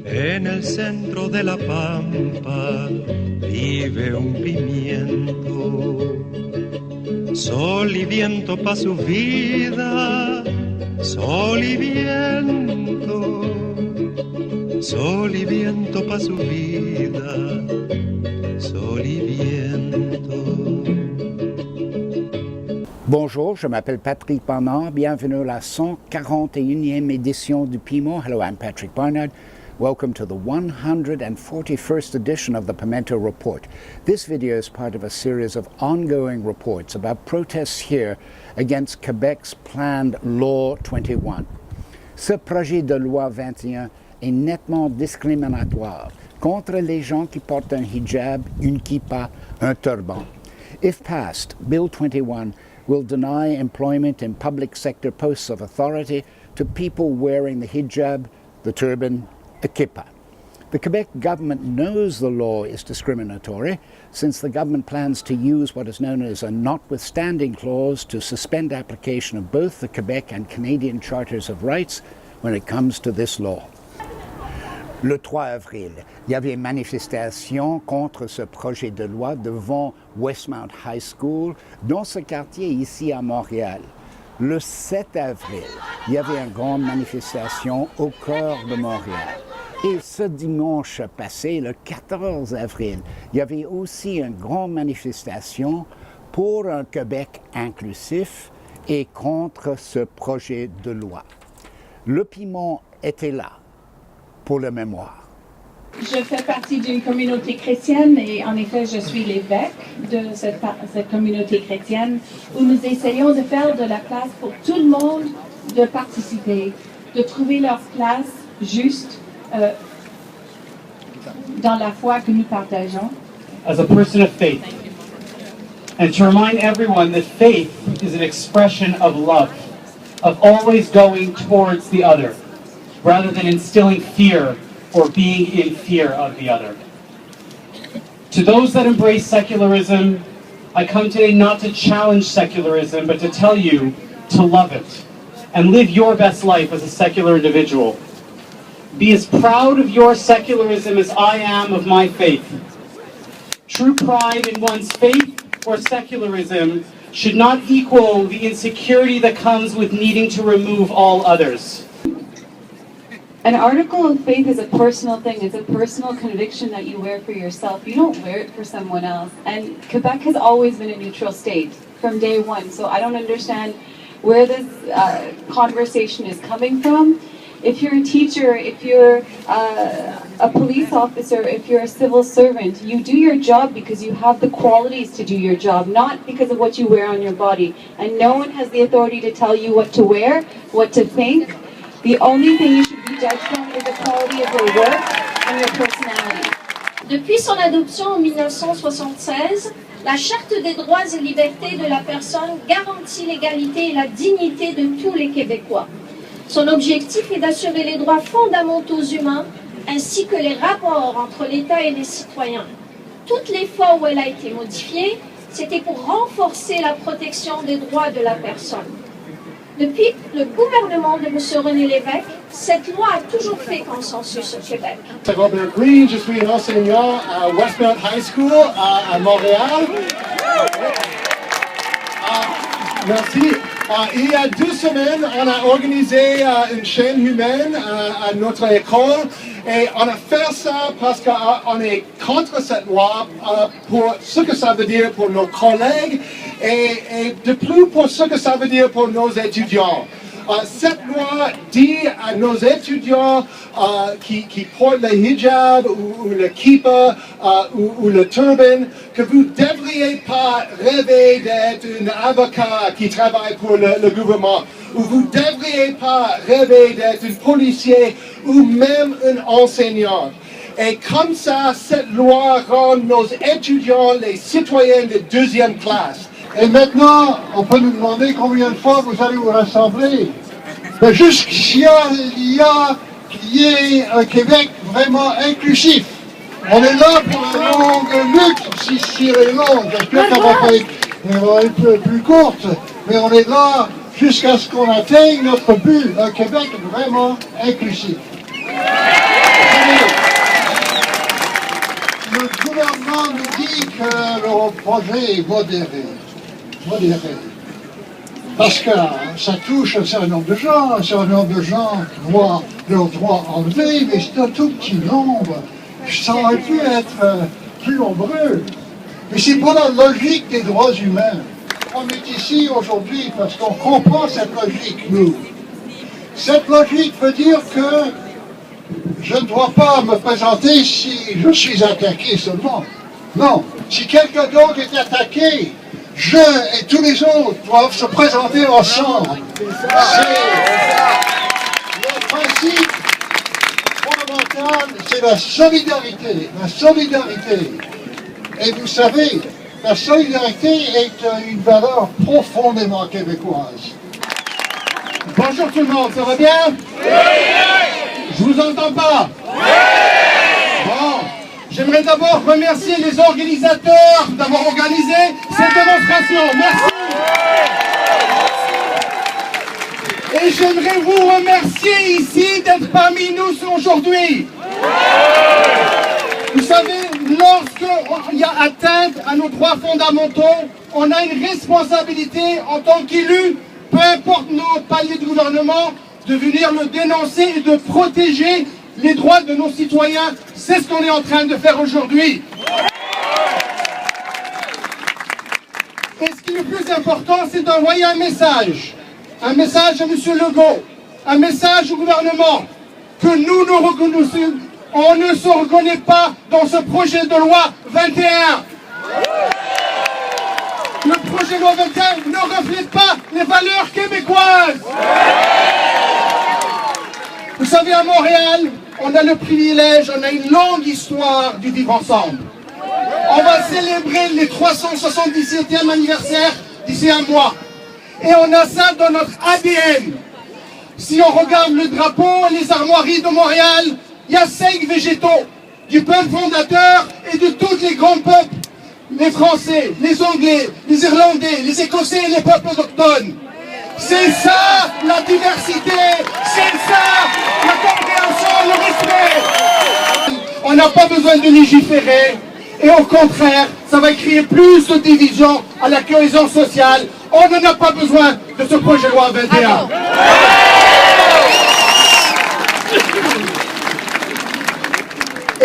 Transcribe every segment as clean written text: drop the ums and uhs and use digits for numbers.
En el centro de la pampa vive un pimiento. Sol y viento pa' su vida, sol y viento. Sol y viento pa' su vida, sol y viento. Bonjour, je m'appelle Patrick Barnard. Bienvenue à la 141e édition du Piment. Hello, I'm Patrick Barnard. Welcome to the 141st edition of the Pimento Report. This video is part of a series of ongoing reports about protests here against Quebec's planned Law 21. Ce projet de loi 21 est nettement discriminatoire contre les gens qui portent un hijab, une kippa, un turban. If passed, Bill 21 will deny employment in public sector posts of authority to people wearing the hijab, the turban, the kippah. The Quebec government knows the law is discriminatory, since the government plans to use what is known as a notwithstanding clause to suspend application of both the Quebec and Canadian Charters of Rights when it comes to this law. Le 3 avril, il y avait une manifestation contre ce projet de loi devant Westmount High School, dans ce quartier ici à Montréal. Le 7 avril, il y avait une grande manifestation au cœur de Montréal. Et ce dimanche passé, le 14 avril, il y avait aussi une grande manifestation pour un Québec inclusif et contre ce projet de loi. Le Piment était là pour la mémoire. Je fais partie d'une communauté chrétienne et en effet, je suis l'évêque de cette communauté chrétienne où nous essayons de faire de la place pour tout le monde de participer, de trouver leur place juste dans la foi que nous partageons. As a person of faith, and to remind everyone that faith is an expression of love, of always going towards the other, rather than instilling fear or being in fear of the other. To those that embrace secularism, I come today not to challenge secularism, but to tell you to love it and live your best life as a secular individual. Be as proud of your secularism as I am of my faith. True pride in one's faith or secularism should not equal the insecurity that comes with needing to remove all others. An article of faith is a personal thing. It's a personal conviction that you wear for yourself. You don't wear it for someone else. And Quebec has always been a neutral state from day one. So I don't understand where this conversation is coming from. If you're a teacher, if you're a police officer, if you're a civil servant, you do your job because you have the qualities to do your job, not because of what you wear on your body. And no one has the authority to tell you what to wear, what to think. The only thing you should be judged on is the quality of your work and your personality. Depuis son adoption en 1976, la Charte des droits et libertés de la personne garantit l'égalité et la dignité de tous les Québécois. Son objectif est d'assurer les droits fondamentaux humains ainsi que les rapports entre l'État et les citoyens. Toutes les fois où elle a été modifiée, c'était pour renforcer la protection des droits de la personne. Depuis le gouvernement de M. René Lévesque, cette loi a toujours fait consensus au Québec. Robert Green, je suis enseignant à Westmount High School à Montréal. Merci. Il y a 2 semaines, on a organisé une chaîne humaine à notre école et on a fait ça parce qu'on est contre cette loi pour ce que ça veut dire pour nos collègues et de plus pour ce que ça veut dire pour nos étudiants. Cette loi dit à nos étudiants qui portent le hijab ou le kippa ou le turban que vous ne devriez pas rêver d'être un avocat qui travaille pour le gouvernement ou vous ne devriez pas rêver d'être un policier ou même un enseignant. Et comme ça, cette loi rend nos étudiants les citoyens de 2e classe. Et maintenant, on peut nous demander combien de fois vous allez vous rassembler. Mais juste qu'il y ait un Québec vraiment inclusif. On est là pour la longue lutte, si elle est longue. J'espère qu'elle va être plus courte. Mais on est là jusqu'à ce qu'on atteigne notre but, un Québec vraiment inclusif. ton projet est modéré. Modéré. Parce que ça touche un certain nombre de gens qui voient leurs droits enlevés, mais c'est un tout petit nombre. Ça aurait pu être plus nombreux. Mais c'est pas la logique des droits humains. On est ici aujourd'hui parce qu'on comprend cette logique, nous. Cette logique veut dire que je ne dois pas me présenter si je suis attaqué seulement. Non, si quelqu'un d'autre est attaqué, je et tous les autres doivent se présenter ensemble. C'est le principe fondamental, c'est la solidarité. La solidarité. Et vous savez, la solidarité est une valeur profondément québécoise. Bonjour tout le monde, ça va bien? Oui! Je vous entends pas? Oui! Bon, j'aimerais d'abord remercier les organisateurs d'avoir organisé cette démonstration. Merci! Et j'aimerais vous remercier ici d'être parmi nous aujourd'hui. Vous savez, lorsqu'il y a atteinte à nos droits fondamentaux, on a une responsabilité en tant qu'élu, peu importe nos paliers de gouvernement, de venir le dénoncer et de protéger les droits de nos citoyens. C'est ce qu'on est en train de faire aujourd'hui. Et ce qui est le plus important, c'est d'envoyer un message à M. Legault, un message au gouvernement, que nous nous reconnaissons. On ne se reconnaît pas dans ce projet de loi 21. Le projet de loi 21 ne reflète pas les valeurs québécoises. Vous savez, à Montréal, on a le privilège, on a une longue histoire du vivre ensemble. On va célébrer les 377e anniversaire d'ici un mois. Et on a ça dans notre ADN. Si on regarde le drapeau et les armoiries de Montréal, il y a 5 végétaux du peuple fondateur et de tous les grands peuples, les Français, les Anglais, les Irlandais, les Écossais et les peuples autochtones. C'est ça la diversité, c'est ça la compréhension, le respect. On n'a pas besoin de légiférer et au contraire, ça va créer plus de divisions à la cohésion sociale. On n'en a pas besoin de ce projet de loi 21.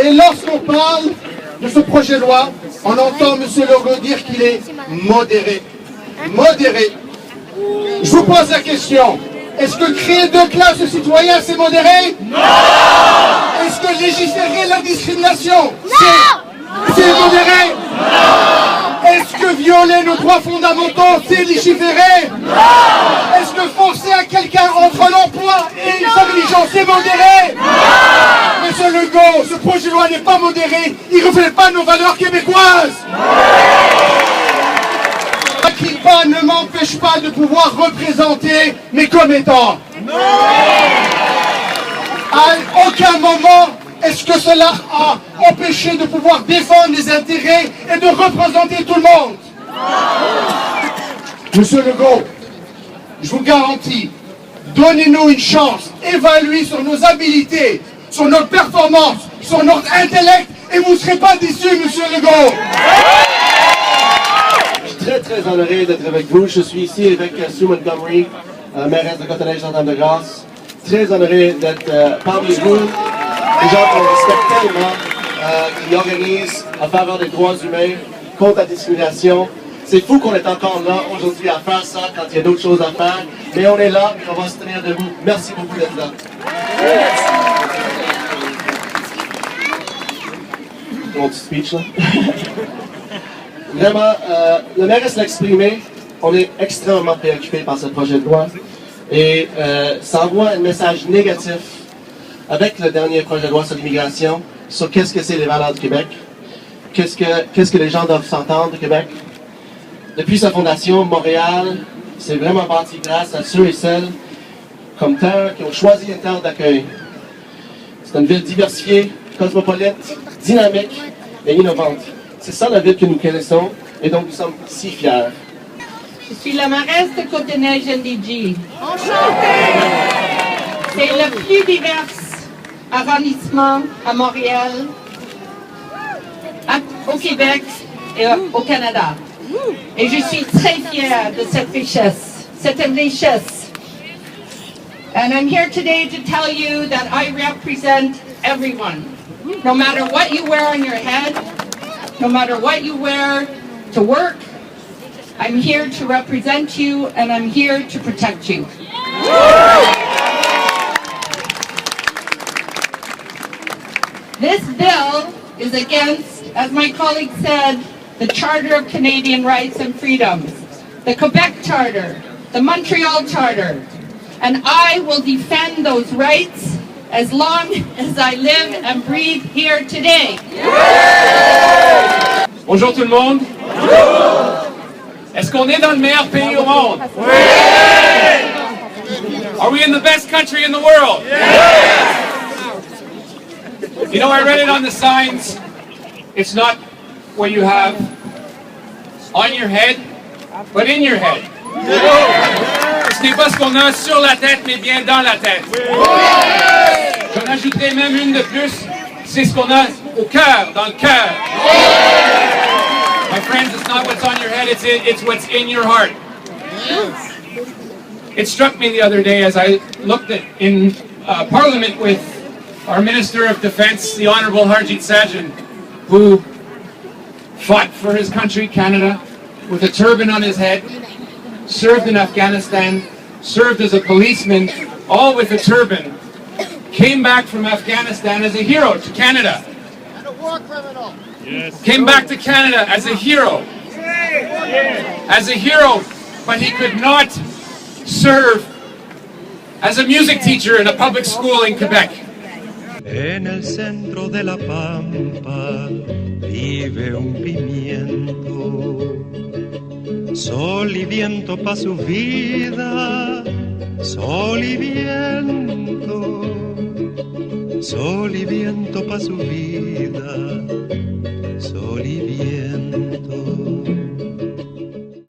Et lorsqu'on parle de ce projet de loi, on entend M. Legault dire qu'il est modéré. Modéré. Je vous pose la question. Est-ce que créer 2 classes de citoyens, c'est modéré? Non! Est-ce que légiférer la discrimination, c'est modéré? Non! Est-ce que violer nos droits fondamentaux, c'est légiférer? Non! Est-ce que forcer à quelqu'un entre l'emploi et sa religion, c'est modéré? Non! Monsieur Legault, ce projet de loi n'est pas modéré, il ne reflète pas nos valeurs québécoises. Pas ne m'empêche pas de pouvoir représenter mes commettants. Non! À aucun moment est-ce que cela a empêché de pouvoir défendre les intérêts et de représenter tout le monde. Monsieur Legault, je vous garantis, donnez-nous une chance, évaluez sur nos habilités, sur notre performance, sur notre intellect, et vous ne serez pas déçus, Monsieur Legault. Je suis très honoré d'être avec vous. Je suis ici avec Sue Montgomery, mairesse de Cottonnage en Dame-de-Grâce. Très honoré d'être parmi vous, des gens qu'on respecte tellement, qui organisent en faveur des droits humains, contre la discrimination. C'est fou qu'on est encore là aujourd'hui à faire ça quand il y a d'autres choses à faire. Mais on est là et on va se tenir debout. Merci beaucoup d'être là. Mon petit speech là. Vraiment, le mairesse l'a exprimé, on est extrêmement préoccupé par ce projet de loi et ça envoie un message négatif avec le dernier projet de loi sur l'immigration, sur qu'est-ce que c'est les valeurs du Québec, qu'est-ce que les gens doivent s'entendre du Québec. Depuis sa fondation, Montréal s'est vraiment bâti grâce à ceux et celles comme terre qui ont choisi une terre d'accueil. C'est une ville diversifiée, cosmopolite, dynamique et innovante. C'est ça la ville que nous connaissons et donc nous sommes si fiers. Je suis la mairesse de Côte-des-Neiges-NDG. Enchantée! C'est le plus divers arrondissement à Montréal, au Québec et au Canada. Et je suis très fière de cette richesse. C'est une richesse. And I'm here today to tell you that I represent everyone. No matter what you wear on your head, no matter what you wear to work, I'm here to represent you and I'm here to protect you. This bill is against, as my colleague said, the Charter of Canadian Rights and Freedoms, the Quebec Charter, the Montreal Charter, and I will defend those rights as long as I live and breathe here today. Bonjour tout le monde. Est-ce qu'on est dans le meilleur pays au monde? Oui! Are we in the best country in the world? Yes! You know, I read it on the signs. It's not what you have on your head, but in your head. Ce n'est pas ce qu'on a sur la tête, mais bien dans la tête. J'en ajouterai même une de plus. C'est ce qu'on a au cœur, dans le cœur. My friends, it's not what's on your head, it's what's in your heart. It struck me the other day as I looked in Parliament with our Minister of Defense, the Honourable Harjit Sajjan, who fought for his country, Canada, with a turban on his head, served in Afghanistan, served as a policeman, all with a turban, came back from Afghanistan as a hero to Canada. And a war criminal. Yes. Came back to Canada as a hero. As a hero, but he could not serve as a music teacher in a public school in Quebec. En el centro de la pampa vive un pimiento, sol y viento pa' su vida, sol y viento, sol y viento pa' su vida.